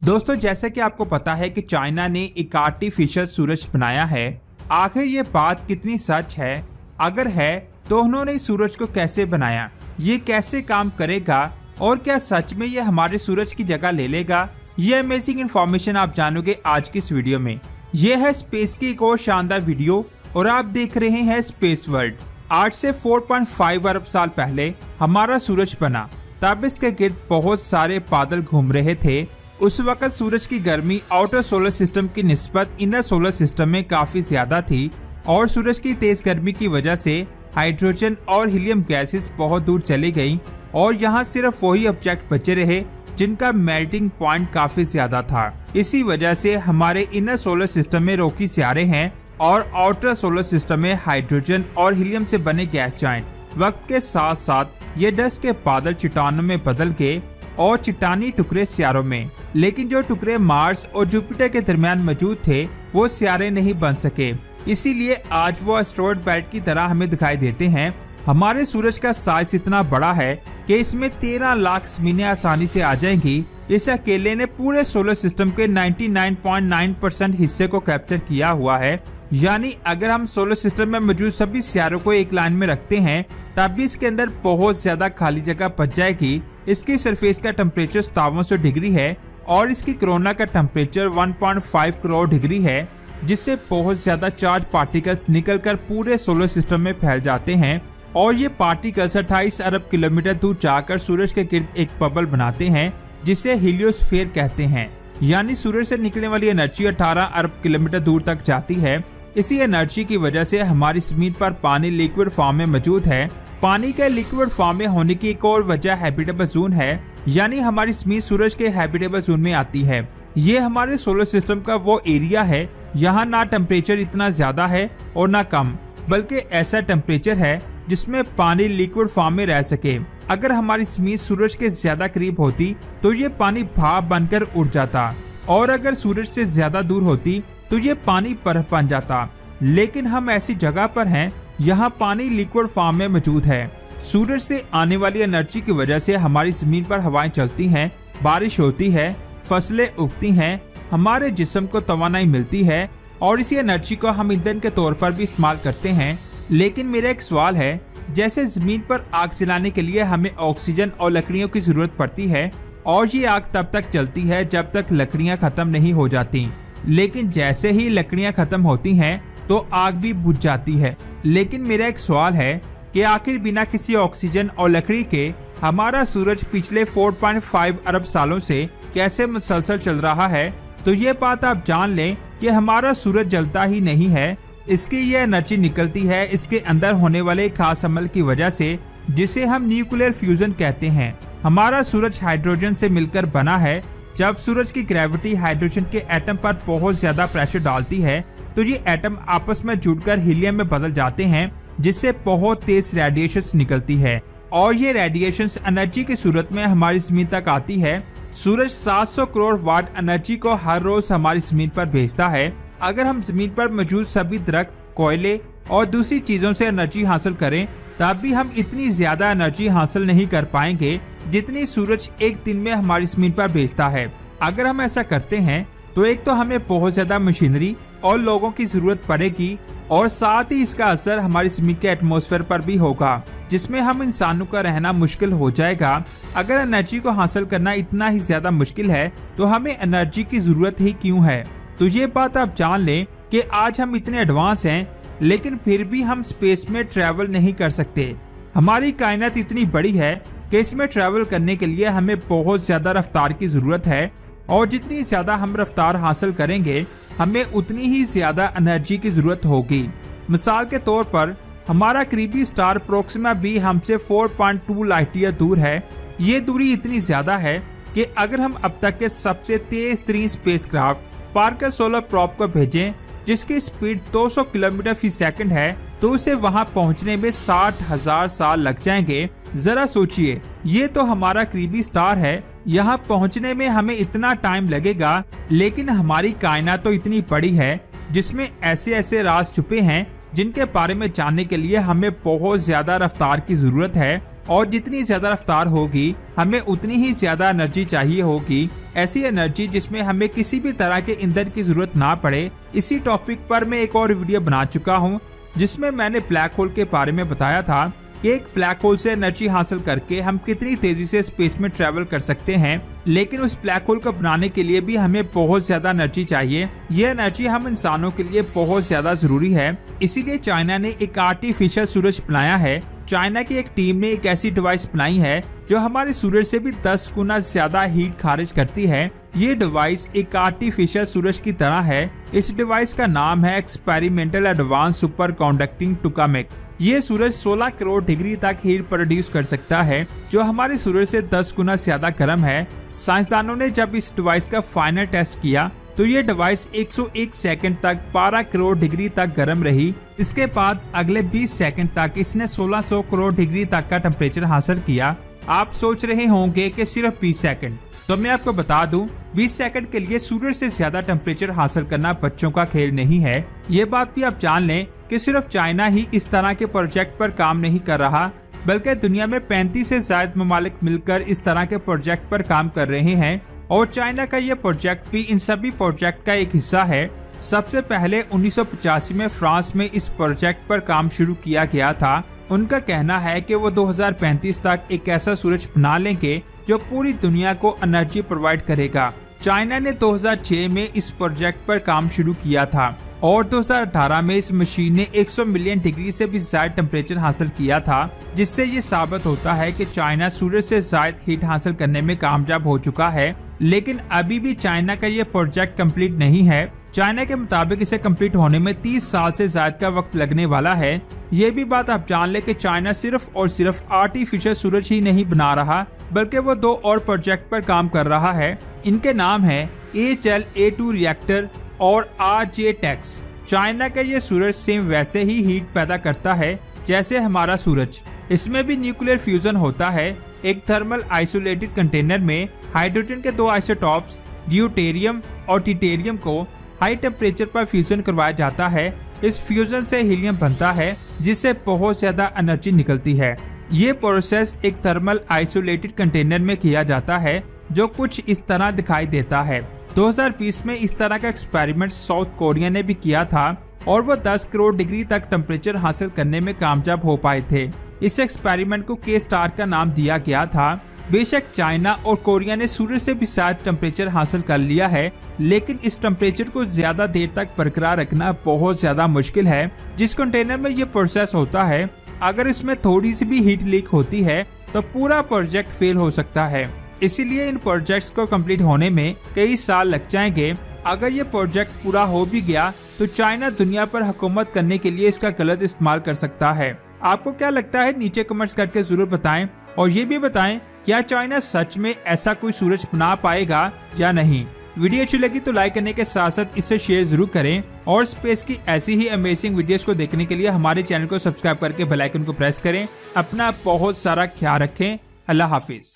दोस्तों, जैसे कि आपको पता है कि चाइना ने एक आर्टिफिशियल सूरज बनाया है। आखिर ये बात कितनी सच है? अगर है तो उन्होंने इस सूरज को कैसे बनाया, ये कैसे काम करेगा और क्या सच में ये हमारे सूरज की जगह ले लेगा? ये अमेजिंग इन्फॉर्मेशन आप जानोगे आज की इस वीडियो में। ये है स्पेस की एक और शानदार वीडियो और आप देख रहे हैं स्पेस वर्ल्ड। आज से 4.5 अरब साल पहले हमारा सूरज बना। तब इसके गिर्द बहुत सारे बादल घूम रहे थे। उस वक्त सूरज की गर्मी आउटर सोलर सिस्टम की निस्बत इनर सोलर सिस्टम में काफी ज्यादा थी और सूरज की तेज गर्मी की वजह से हाइड्रोजन और हीलियम गैसेस बहुत दूर चली गयी और यहाँ सिर्फ वही ऑब्जेक्ट बचे रहे जिनका मेल्टिंग पॉइंट काफी ज्यादा था। इसी वजह से हमारे इनर सोलर सिस्टम में रोकी सितारे हैं और आउटर सोलर सिस्टम में हाइड्रोजन और हीलियम से बने गैस जाइंट। वक्त के साथ साथ ये डस्ट के बादल चट्टानों में बदल गए और चट्टानी टुकड़े सियारों में। लेकिन जो टुकड़े मार्स और जुपिटर के दरमियान मौजूद थे वो सियारे नहीं बन सके, इसीलिए आज वो एस्टेरॉयड बेल्ट की तरह हमें दिखाई देते हैं। हमारे सूरज का साइज इतना बड़ा है कि इसमें 13 लाख ज़मीनें आसानी से आ जाएंगी। इस अकेले ने पूरे सोलर सिस्टम के 99.9% हिस्से को कैप्चर किया हुआ है। यानी अगर हम सोलर सिस्टम में मौजूद सभी सियारों को एक लाइन में रखते हैं तब भी इसके अंदर बहुत ज्यादा खाली जगह बच जाएगी। इसकी सरफेस का टेम्परेचर 5700 डिग्री है और इसकी कोरोना का टेम्परेचर 1.5 करोड़ डिग्री है, जिससे बहुत ज्यादा चार्ज पार्टिकल्स निकलकर पूरे सोलर सिस्टम में फैल जाते हैं और ये पार्टिकल्स 28 अरब किलोमीटर दूर जाकर सूरज के गिर्द एक बबल बनाते हैं जिसे हीलियोस्फीयर कहते हैं। यानी सूरज से निकलने वाली एनर्जी 18 अरब किलोमीटर दूर तक जाती है। इसी एनर्जी की वजह से हमारी जमीन पर पानी लिक्विड फॉर्म में मौजूद है। पानी के लिक्विड फॉर्म में होने की एक और वजह हैबिटेबल जोन है, यानी हमारी जमीन सूरज के हैबिटेबल जोन में आती है। ये हमारे सोलर सिस्टम का वो एरिया है यहाँ ना टेम्परेचर इतना ज्यादा है और ना कम, बल्कि ऐसा टेम्परेचर है जिसमें पानी लिक्विड फॉर्म में रह सके। अगर हमारी जमीन सूरज के ज्यादा करीब होती तो ये पानी भाप बनकर उड़ जाता और अगर सूरज से ज्यादा दूर होती तो ये पानी बर्फ बन जाता। लेकिन हम ऐसी जगह पर हैं यहाँ पानी लिक्विड फॉर्म में मौजूद है। सूरज से आने वाली एनर्जी की वजह से हमारी जमीन पर हवाएं चलती हैं, बारिश होती है, फसलें उगती हैं, हमारे जिस्म को तवानाई मिलती है और इसी एनर्जी को हम ईंधन के तौर पर भी इस्तेमाल करते हैं। लेकिन मेरा एक सवाल है, जैसे जमीन पर आग जलाने के लिए हमें ऑक्सीजन और लकड़ियों की जरूरत पड़ती है और ये आग तब तक चलती है जब तक लकड़ियाँ खत्म नहीं हो जाती। लेकिन जैसे ही लकड़ियाँ खत्म होती हैं तो आग भी बुझ जाती है। लेकिन मेरा एक सवाल है कि आखिर बिना किसी ऑक्सीजन और लकड़ी के हमारा सूरज पिछले 4.5 अरब सालों से कैसे मुसलसल चल रहा है? तो ये बात आप जान लें कि हमारा सूरज जलता ही नहीं है, इसकी ये एनर्जी निकलती है इसके अंदर होने वाले खास अमल की वजह से, जिसे हम न्यूक्लियर फ्यूजन कहते हैं। हमारा सूरज हाइड्रोजन से मिलकर बना है। जब सूरज की ग्रेविटी हाइड्रोजन के एटम पर बहुत ज्यादा प्रेशर डालती है तो ये एटम आपस में जुड़कर हीलियम में बदल जाते हैं, जिससे बहुत तेज रेडिएशंस निकलती है और ये रेडिएशंस एनर्जी की सूरत में हमारी जमीन तक आती है। सूरज 700 करोड़ वाट एनर्जी को हर रोज हमारी जमीन पर भेजता है। अगर हम जमीन पर मौजूद सभी दरख्त, कोयले और दूसरी चीजों से एनर्जी हासिल करें तब भी हम इतनी ज्यादा एनर्जी हासिल नहीं कर पाएंगे जितनी सूरज एक दिन में हमारी जमीन पर भेजता है। अगर हम ऐसा करते हैं तो एक तो हमें बहुत ज्यादा मशीनरी और लोगों की जरूरत पड़ेगी और साथ ही इसका असर हमारी जमीन के एटमॉस्फेयर पर भी होगा, जिसमें हम इंसानों का रहना मुश्किल हो जाएगा। अगर एनर्जी को हासिल करना इतना ही ज्यादा मुश्किल है तो हमें एनर्जी की जरूरत ही क्यों है? तो ये बात आप जान लें कि आज हम इतने एडवांस हैं लेकिन फिर भी हम स्पेस में ट्रैवल नहीं कर सकते। हमारी कायनात इतनी बड़ी है कि इसमें ट्रैवल करने के लिए हमें बहुत ज्यादा रफ्तार की जरूरत है और जितनी ज्यादा हम रफ्तार हासिल करेंगे हमें उतनी ही ज्यादा एनर्जी की जरूरत होगी। मिसाल के तौर पर हमारा करीबी स्टार प्रोक्सिमा भी हमसे 4.2 लाइट ईयर दूर है। ये दूरी इतनी ज्यादा है कि अगर हम अब तक के सबसे तेज तरीन स्पेसक्राफ्ट पार्कर सोलर प्रोब को भेजें जिसकी स्पीड 200 किलोमीटर फी सेकंड है तो उसे वहां पहुंचने में 60,000 साल लग जाएंगे। जरा सोचिए, ये तो हमारा करीबी स्टार है, यहाँ पहुँचने में हमें इतना टाइम लगेगा, लेकिन हमारी कायनात तो इतनी बड़ी है जिसमें ऐसे ऐसे राज छुपे हैं जिनके बारे में जानने के लिए हमें बहुत ज्यादा रफ्तार की जरूरत है और जितनी ज्यादा रफ्तार होगी हमें उतनी ही ज्यादा एनर्जी चाहिए होगी। ऐसी एनर्जी जिसमें हमें किसी भी तरह के ईंधन की जरूरत ना पड़े। इसी टॉपिक पर मैं एक और वीडियो बना चुका हूँ जिसमें मैंने ब्लैक होल के बारे में बताया था कि एक ब्लैक होल से एनर्जी हासिल करके हम कितनी तेजी से स्पेस में ट्रेवल कर सकते हैं, लेकिन उस ब्लैक होल को बनाने के लिए भी हमें बहुत ज्यादा एनर्जी चाहिए। ये एनर्जी हम इंसानों के लिए बहुत ज्यादा जरूरी है, इसीलिए चाइना ने एक आर्टिफिशियल सूरज बनाया है। चाइना की एक टीम ने एक ऐसी डिवाइस बनाई है जो हमारे सूरज से भी 10 गुना ज्यादा हीट खारिज करती है। ये डिवाइस एक आर्टिफिशियल सूरज की तरह है। इस डिवाइस का नाम है एक्सपेरिमेंटल एडवांस सुपर कंडक्टिंग टोकामेक। ये सूरज 16 करोड़ डिग्री तक हीट प्रोड्यूस कर सकता है, जो हमारे सूरज से 10 गुना ज्यादा गर्म है। साइंसदानों ने जब इस डिवाइस का फाइनल टेस्ट किया तो ये डिवाइस 101 सेकंड तक 12 करोड़ डिग्री तक गर्म रही। इसके बाद अगले 20 सेकंड तक इसने 1600 करोड़ डिग्री तक का टेम्परेचर हासिल किया। आप सोच रहे होंगे कि सिर्फ 20 सेकंड, तो मैं आपको बता दूं 20 सेकंड के लिए सूरज से ज्यादा टेम्परेचर हासिल करना बच्चों का खेल नहीं है। ये बात भी आप जान लें कि सिर्फ चाइना ही इस तरह के प्रोजेक्ट पर काम नहीं कर रहा, बल्कि दुनिया में 35 से ज्यादा ममालिक मिलकर इस तरह के प्रोजेक्ट पर काम कर रहे हैं और चाइना का ये प्रोजेक्ट भी इन सभी प्रोजेक्ट का एक हिस्सा है। सबसे पहले 1985 में फ्रांस में इस प्रोजेक्ट पर काम शुरू किया गया था। उनका कहना है कि वो 2035 तक एक ऐसा सूरज बना लेंगे जो पूरी दुनिया को एनर्जी प्रोवाइड करेगा। चाइना ने 2006 में इस प्रोजेक्ट पर काम शुरू किया था और 2018 में इस मशीन ने 100 मिलियन डिग्री से भी ज्यादा टेम्परेचर हासिल किया था, जिससे ये साबित होता है कि चाइना सूरज से ज्यादा हीट हासिल करने में कामयाब हो चुका है। लेकिन अभी भी चाइना का ये प्रोजेक्ट कंप्लीट नहीं है। चाइना के मुताबिक इसे कंप्लीट होने में 30 साल से ज्यादा का वक्त लगने वाला है। ये भी बात आप जान ले कि चाइना सिर्फ और सिर्फ आर्टिफिशियल सूरज ही नहीं बना रहा, बल्कि वो 2 और प्रोजेक्ट पर काम कर रहा है। इनके नाम है HLA2 रिएक्टर और RJ-TEX। चाइना का ये सूरज सेम वैसे ही हीट पैदा करता है जैसे हमारा सूरज। इसमें भी न्यूक्लियर फ्यूजन होता है। एक थर्मल आइसोलेटेड कंटेनर में हाइड्रोजन के 2 आइसोटॉप्स ड्यूटेरियम और ट्रिटियम को हाई टेम्परेचर पर फ्यूजन करवाया जाता है। इस फ्यूजन से हीलियम बनता है, जिससे बहुत ज्यादा एनर्जी निकलती है। ये प्रोसेस एक थर्मल आइसोलेटेड कंटेनर में किया जाता है जो कुछ इस तरह दिखाई देता है। 2020 में इस तरह का एक्सपेरिमेंट साउथ कोरिया ने भी किया था और वो 10 करोड़ डिग्री तक टेम्परेचर हासिल करने में कामयाब हो पाए थे। इस एक्सपेरिमेंट को K-STAR का नाम दिया गया था। बेशक चाइना और कोरिया ने सूरज से भी ज्यादा टेम्परेचर हासिल कर लिया है, लेकिन इस टेम्परेचर को ज्यादा देर तक बरकरार रखना बहुत ज्यादा मुश्किल है। जिस कंटेनर में ये प्रोसेस होता है, अगर इसमें थोड़ी सी भी हीट लीक होती है तो पूरा प्रोजेक्ट फेल हो सकता है। इसीलिए इन प्रोजेक्ट्स को कंप्लीट होने में कई साल लग जाएंगे। अगर ये प्रोजेक्ट पूरा हो भी गया तो चाइना दुनिया पर हुकूमत करने के लिए इसका गलत इस्तेमाल कर सकता है। आपको क्या लगता है? नीचे कमेंट्स करके जरूर बताएं और ये भी बताएं क्या चाइना सच में ऐसा कोई सूरज बना पाएगा या नहीं। वीडियो अच्छी लगी तो लाइक करने के साथ साथ इसे शेयर जरूर करें और स्पेस की ऐसी ही अमेजिंग वीडियोस को देखने के लिए हमारे चैनल को सब्सक्राइब करके बेल आइकन को प्रेस करें। अपना बहुत सारा ख्याल रखें। अल्लाह हाफिज।